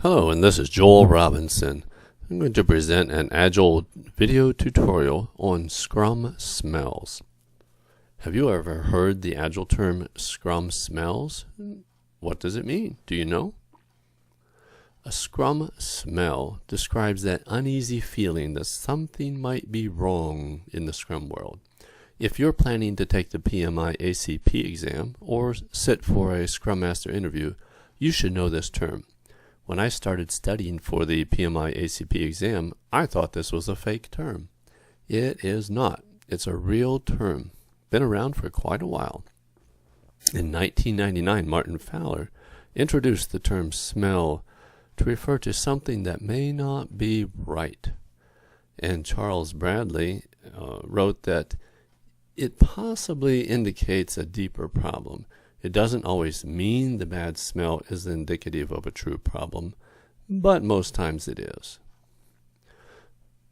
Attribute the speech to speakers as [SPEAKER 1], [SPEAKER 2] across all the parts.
[SPEAKER 1] Hello, and this is Joel Robinson. I'm going to present an Agile video tutorial on Scrum Smells. Have you ever heard the Agile term Scrum Smells? What does it mean? Do you know? A Scrum smell describes that uneasy feeling that something might be wrong in the Scrum world. If you're planning to take the PMI ACP exam or sit for a Scrum Master interview, you should know this term. When I started studying for the PMI ACP exam, I thought this was a fake term. It is not. It's a real term. Been around for quite a while. In 1999, Martin Fowler introduced the term smell to refer to something that may not be right. And Charles Bradley wrote that it possibly indicates a deeper problem. It doesn't always mean the bad smell is indicative of a true problem, but most times it is.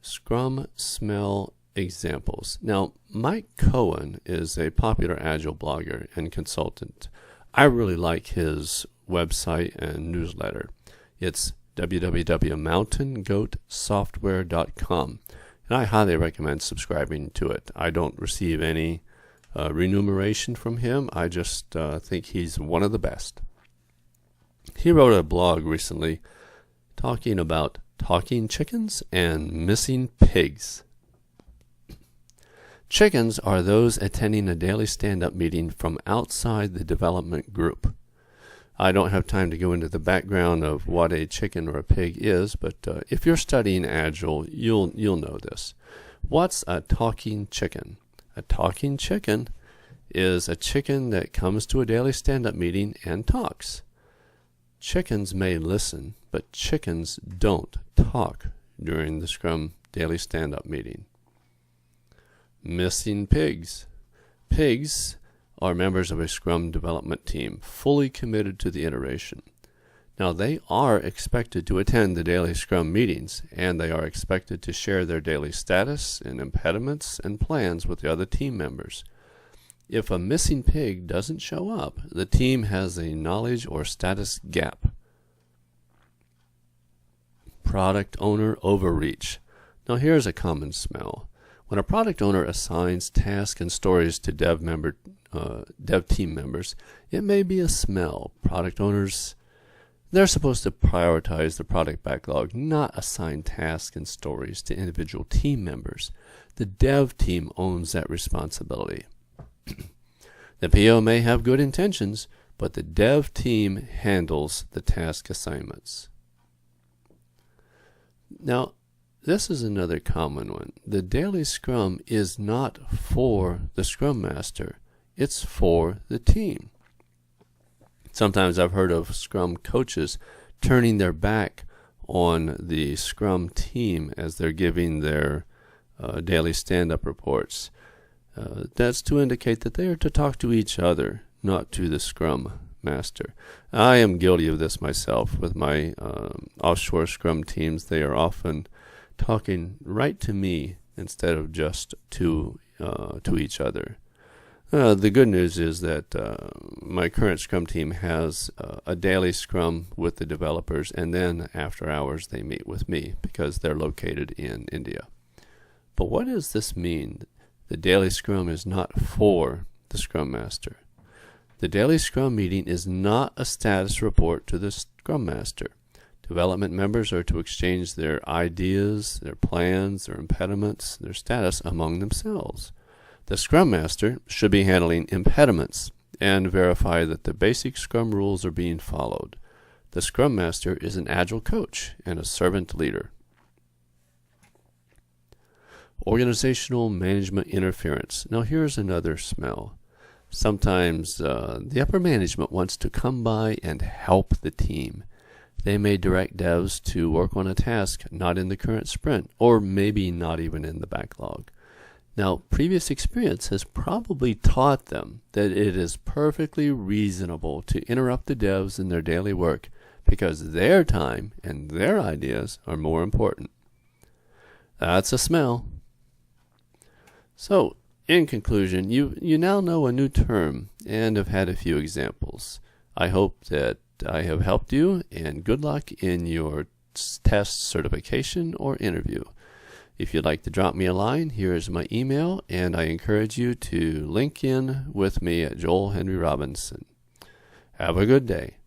[SPEAKER 1] Scrum smell examples. Now, Mike Cohen is a popular Agile blogger and consultant. I really like his website and newsletter. It's www.mountaingoatsoftware.com, and I highly recommend subscribing to it. I don't receive any remuneration from him. I just think he's one of the best. He wrote a blog recently talking about talking chickens and missing pigs. Chickens are those attending a daily stand-up meeting from outside the development group. I don't have time to go into the background of what a chicken or a pig is, but if you're studying Agile, you'll know this. What's a talking chicken? A talking chicken is a chicken that comes to a daily stand-up meeting and talks. Chickens may listen, but chickens don't talk during the Scrum daily stand-up meeting. Missing pigs. Pigs are members of a Scrum development team, fully committed to the iteration. Now, they are expected to attend the daily Scrum meetings, and they are expected to share their daily status and impediments and plans with the other team members. If a missing pig doesn't show up, the team has a knowledge or status gap. Product owner overreach. Now, here's a common smell. When a product owner assigns tasks and stories to dev team members, it may be a smell. Product owners, they're supposed to prioritize the product backlog, not assign tasks and stories to individual team members. The dev team owns that responsibility. The PO may have good intentions, but the dev team handles the task assignments. Now, this is another common one. The daily Scrum is not for the Scrum Master. It's for the team. Sometimes I've heard of Scrum coaches turning their back on the Scrum team as they're giving their daily stand-up reports. That's to indicate that they are to talk to each other, not to the Scrum Master. I am guilty of this myself with my offshore Scrum teams. They are often talking right to me instead of just to each other. The good news is that my current Scrum team has a daily Scrum with the developers, and then after hours they meet with me because they're located in India. But what does this mean? The daily Scrum is not for the Scrum Master. The daily Scrum meeting is not a status report to the Scrum Master. Development members are to exchange their ideas, their plans, their impediments, their status among themselves. The Scrum Master should be handling impediments and verify that the basic Scrum rules are being followed. The Scrum Master is an Agile coach and a servant leader. Organizational management interference. Now, here's another smell. Sometimes the upper management wants to come by and help the team. They may direct devs to work on a task not in the current sprint, or maybe not even in the backlog. Now, previous experience has probably taught them that it is perfectly reasonable to interrupt the devs in their daily work because their time and their ideas are more important. That's a smell. So, in conclusion, you now know a new term and have had a few examples. I hope that I have helped you, and good luck in your test, certification, or interview. If you'd like to drop me a line, here is my email, and I encourage you to link in with me at Joel Henry Robinson. Have a good day.